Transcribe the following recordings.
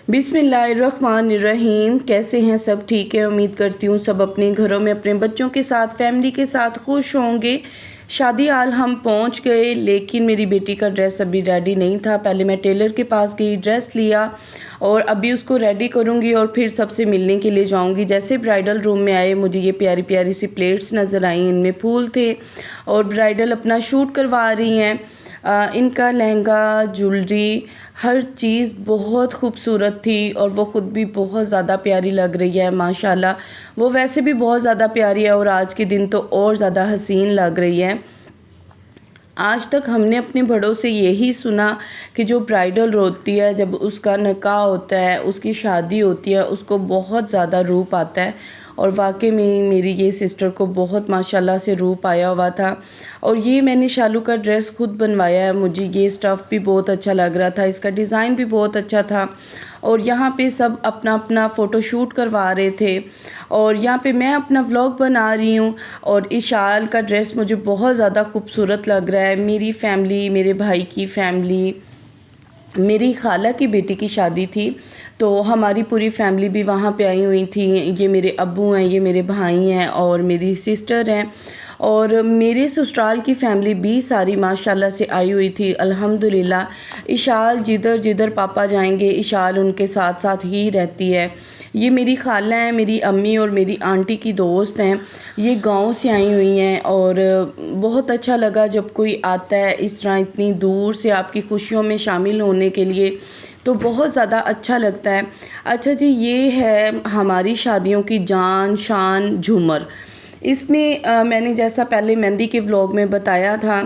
बिस्मिल्लाहिर्रहमानिर्रहीम। कैसे हैं सब? ठीक है, उम्मीद करती हूँ सब अपने घरों में अपने बच्चों के साथ फैमिली के साथ खुश होंगे। शादी हाल हम पहुँच गए, लेकिन मेरी बेटी का ड्रेस अभी रेडी नहीं था। पहले मैं टेलर के पास गई, ड्रेस लिया और अभी उसको रेडी करूँगी और फिर सबसे मिलने के लिए जाऊँगी। जैसे ब्राइडल रूम में आए, मुझे ये प्यारी प्यारी सी प्लेट्स नज़र आई, इनमें फूल थे और ब्राइडल अपना शूट करवा रही हैं। इनका लहंगा, ज्वेलरी, हर चीज़ बहुत खूबसूरत थी और वो ख़ुद भी बहुत ज़्यादा प्यारी लग रही है माशाल्लाह। वो वैसे भी बहुत ज़्यादा प्यारी है और आज के दिन तो और ज़्यादा हसीन लग रही है। आज तक हमने अपने बड़ों से यही सुना कि जो ब्राइडल होती है, जब उसका निकाह होता है, उसकी शादी होती है, उसको बहुत ज़्यादा रूप आता है और वाकई में मेरी ये सिस्टर को बहुत माशाल्लाह से रूप आया हुआ था। और ये मैंने शालू का ड्रेस खुद बनवाया है। मुझे ये स्टफ़ भी बहुत अच्छा लग रहा था, इसका डिज़ाइन भी बहुत अच्छा था और यहाँ पे सब अपना अपना फ़ोटोशूट करवा रहे थे और यहाँ पे मैं अपना व्लॉग बना रही हूँ। और इस शाल का ड्रेस मुझे बहुत ज़्यादा खूबसूरत लग रहा है। मेरी फैमिली, मेरे भाई की फैमिली, मेरी खाला की बेटी की शादी थी तो हमारी पूरी फैमिली भी वहाँ पे आई हुई थी। ये मेरे अब्बू हैं, ये मेरे भाई हैं और मेरी सिस्टर हैं और मेरे ससुराल की फैमिली भी सारी माशाल्लाह से आई हुई थी अल्हम्दुलिल्लाह। इशाल जिधर जिधर पापा जाएंगे, इशाल उनके साथ साथ ही रहती है। ये मेरी खाला हैं, मेरी अम्मी और मेरी आंटी की दोस्त हैं। ये गांव से आई हुई हैं और बहुत अच्छा लगा जब कोई आता है इस तरह इतनी दूर से आपकी खुशियों में शामिल होने के लिए, तो बहुत ज़्यादा अच्छा लगता है। अच्छा जी, ये है हमारी शादियों की जान शान झूमर। इसमें मैंने जैसा पहले मेहंदी के व्लॉग में बताया था,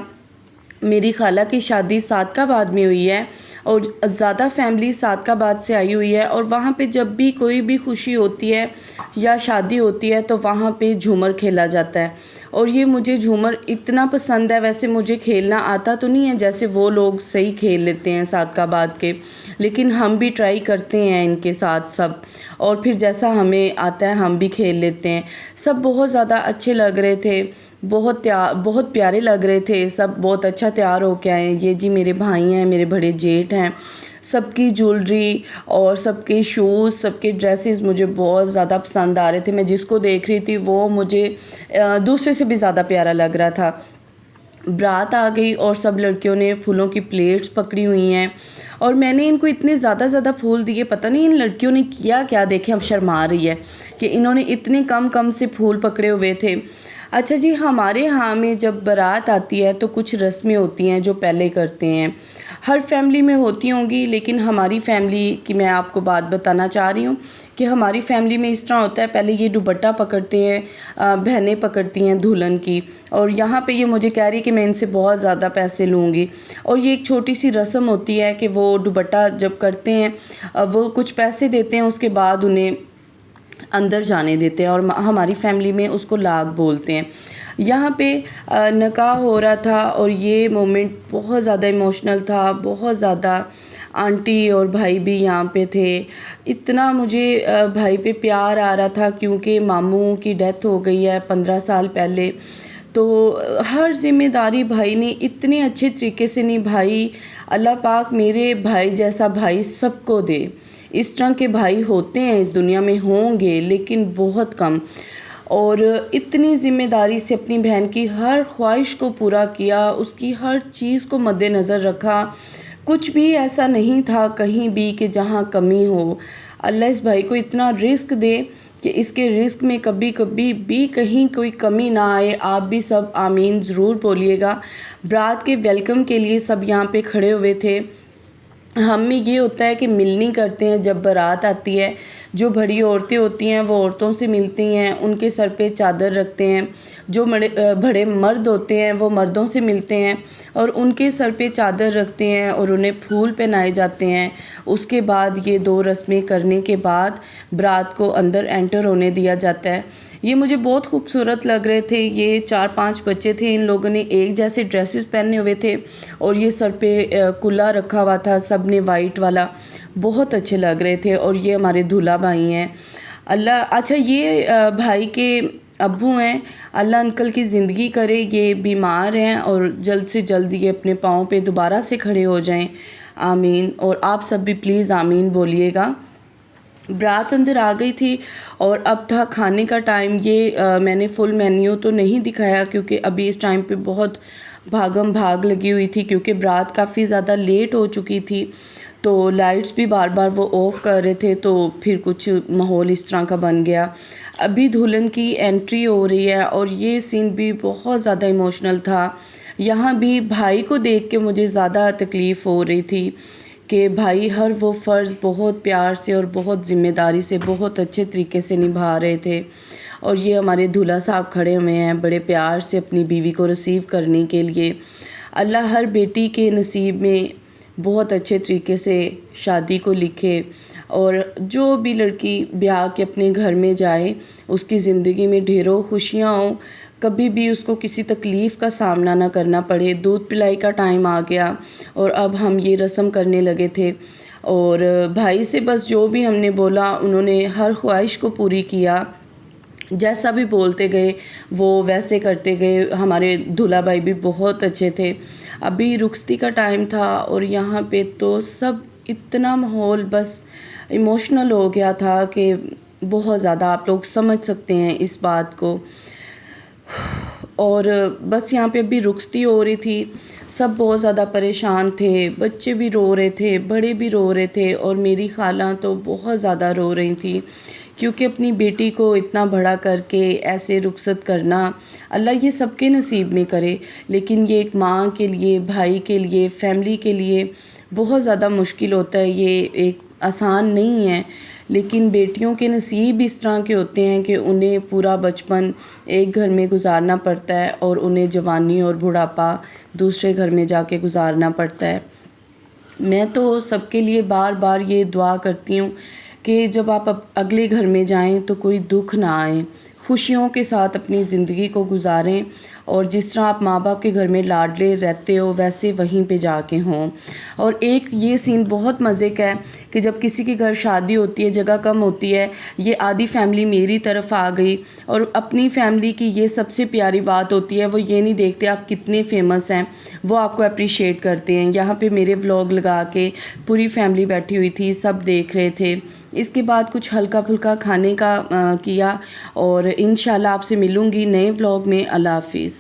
मेरी खाला की शादी सादकाबाद में हुई है और ज़्यादा फैमिली सादकाबाद से आई हुई है और वहाँ पे जब भी कोई भी खुशी होती है या शादी होती है तो वहाँ पे झूमर खेला जाता है और ये मुझे झूमर इतना पसंद है। वैसे मुझे खेलना आता तो नहीं है जैसे वो लोग सही खेल लेते हैं सादकाबाद के, लेकिन हम भी ट्राई करते हैं इनके साथ सब और फिर जैसा हमें आता है हम भी खेल लेते हैं। सब बहुत ज़्यादा अच्छे लग रहे थे, बहुत प्यारे लग रहे थे, सब बहुत अच्छा तैयार होके आए। ये जी मेरे भाई हैं, मेरे बड़े जेठ हैं। सबकी ज्वेलरी और सबके शूज़, सबके ड्रेसेस मुझे बहुत ज़्यादा पसंद आ रहे थे। मैं जिसको देख रही थी वो मुझे दूसरे से भी ज़्यादा प्यारा लग रहा था। बारात आ गई और सब लड़कियों ने फूलों की प्लेट्स पकड़ी हुई हैं और मैंने इनको इतने ज़्यादा फूल दिए, पता नहीं इन लड़कियों ने किया क्या। देखें, अब शर्मा रही है कि इन्होंने इतने कम से फूल पकड़े हुए थे। अच्छा जी, हमारे यहाँ में जब बारात आती है तो कुछ रस्में होती हैं जो पहले करते हैं। हर फैमिली में होती होंगी, लेकिन हमारी फैमिली की मैं आपको बात बताना चाह रही हूँ कि हमारी फैमिली में इस तरह होता है। पहले ये दुपट्टा पकड़ते हैं, बहनें पकड़ती हैं दुल्हन की और यहाँ पे ये मुझे कह रही कि मैं इनसे बहुत ज़्यादा पैसे लूँगी और ये एक छोटी सी रस्म होती है कि वो दुपट्टा जब करते हैं वो कुछ पैसे देते हैं, उसके बाद उन्हें अंदर जाने देते हैं और हमारी फैमिली में उसको लाग बोलते हैं। यहाँ पे निकाह हो रहा था और ये मोमेंट बहुत ज़्यादा इमोशनल था, बहुत ज़्यादा। आंटी और भाई भी यहाँ पे थे। इतना मुझे भाई पे प्यार आ रहा था क्योंकि मामू की डेथ हो गई है 15 साल पहले, तो हर ज़िम्मेदारी भाई ने इतने अच्छे तरीके से निभाई। अल्लाह पाक मेरे भाई जैसा भाई सबको दे। इस तरह के भाई होते हैं इस दुनिया में, होंगे लेकिन बहुत कम। और इतनी ज़िम्मेदारी से अपनी बहन की हर ख्वाहिश को पूरा किया, उसकी हर चीज़ को मद्देनज़र रखा। कुछ भी ऐसा नहीं था कहीं भी कि जहाँ कमी हो। अल्लाह इस भाई को इतना रिस्क दे कि इसके रिस्क में कभी कभी भी कहीं कोई कमी ना आए। आप भी सब आमीन ज़रूर बोलिएगा। बारात के वेलकम के लिए सब यहाँ पे खड़े हुए थे। हम में ये होता है कि मिलनी करते हैं जब बारात आती है। जो बड़ी औरतें होती हैं वो औरतों से मिलती हैं, उनके सर पे चादर रखते हैं। जो बड़े मर्द होते हैं वो मर्दों से मिलते हैं और उनके सर पे चादर रखते हैं और उन्हें फूल पहनाए जाते हैं। उसके बाद ये 2 रस्में करने के बाद बारात को अंदर एंटर होने दिया जाता है। ये मुझे बहुत खूबसूरत लग रहे थे। ये 4-5 बच्चे थे, इन लोगों ने एक जैसे ड्रेसेस पहने हुए थे और ये सर पे कुल्ला रखा हुआ था, सब ने वाइट वाला, बहुत अच्छे लग रहे थे। और ये हमारे दूल्हा भाई हैं। अल्लाह, अच्छा ये भाई के अब्बू हैं, अल्लाह अंकल की ज़िंदगी करे। ये बीमार हैं और जल्द से जल्द ये अपने पाँव पे दोबारा से खड़े हो जाएं। आमीन। और आप सब भी प्लीज़ आमीन बोलिएगा। बारात अंदर आ गई थी और अब था खाने का टाइम। ये मैंने फुल मेन्यू तो नहीं दिखाया क्योंकि अभी इस टाइम पे बहुत भागम भाग लगी हुई थी, क्योंकि बारात काफ़ी ज़्यादा लेट हो चुकी थी, तो लाइट्स भी बार बार वो ऑफ़ कर रहे थे, तो फिर कुछ माहौल इस तरह का बन गया। अभी दुल्हन की एंट्री हो रही है और ये सीन भी बहुत ज़्यादा इमोशनल था। यहाँ भी भाई को देख के मुझे ज़्यादा तकलीफ़ हो रही थी कि भाई हर वो फ़र्ज़ बहुत प्यार से और बहुत ज़िम्मेदारी से बहुत अच्छे तरीके से निभा रहे थे, और ये हमारे दूल्हा साहब खड़े हुए हैं बड़े प्यार से अपनी बीवी को रिसीव करने के लिए। अल्लाह हर बेटी के नसीब में बहुत अच्छे तरीके से शादी को लिखे, और जो भी लड़की ब्याह के अपने घर में जाए उसकी ज़िंदगी में ढेरों खुशियाँ हों, कभी भी उसको किसी तकलीफ़ का सामना ना करना पड़े। दूध पिलाई का टाइम आ गया और अब हम ये रस्म करने लगे थे, और भाई से बस जो भी हमने बोला उन्होंने हर ख्वाहिश को पूरी किया। जैसा भी बोलते गए वो वैसे करते गए। हमारे दूल्हा भाई भी बहुत अच्छे थे। अभी रुखसती का टाइम था और यहाँ पे तो सब इतना माहौल बस इमोशनल हो गया था कि बहुत ज़्यादा, आप लोग समझ सकते हैं इस बात को। और बस यहाँ पे अभी रुखसती हो रही थी, सब बहुत ज़्यादा परेशान थे, बच्चे भी रो रहे थे, बड़े भी रो रहे थे, और मेरी खाला तो बहुत ज़्यादा रो रही थी, क्योंकि अपनी बेटी को इतना बड़ा करके ऐसे रुखसत करना, अल्लाह ये सबके नसीब में करे, लेकिन ये एक माँ के लिए, भाई के लिए, फैमिली के लिए बहुत ज़्यादा मुश्किल होता है। ये एक आसान नहीं है, लेकिन बेटियों के नसीब इस तरह के होते हैं कि उन्हें पूरा बचपन एक घर में गुजारना पड़ता है और उन्हें जवानी और बुढ़ापा दूसरे घर में जाके गुजारना पड़ता है। मैं तो सबके लिए बार बार ये दुआ करती हूँ कि जब आप अगले घर में जाएं तो कोई दुख ना आए, खुशियों के साथ अपनी ज़िंदगी को गुजारें, और जिस तरह आप माँ बाप के घर में लाडले रहते हो वैसे वहीं पे जाके हों। और एक ये सीन बहुत मज़े का है कि जब किसी के घर शादी होती है, जगह कम होती है, ये आधी फैमिली मेरी तरफ आ गई, और अपनी फैमिली की ये सबसे प्यारी बात होती है, वो ये नहीं देखते आप कितने फेमस हैं, वो आपको अप्रिशिएट करते हैं। यहाँ पे मेरे व्लॉग लगा के पूरी फैमिली बैठी हुई थी, सब देख रहे थे। इसके बाद कुछ हल्का फुल्का खाने का किया, और इंशाल्लाह आपसे मिलूँगी नए व्लॉग में। अल्लाह हाफ़िज़।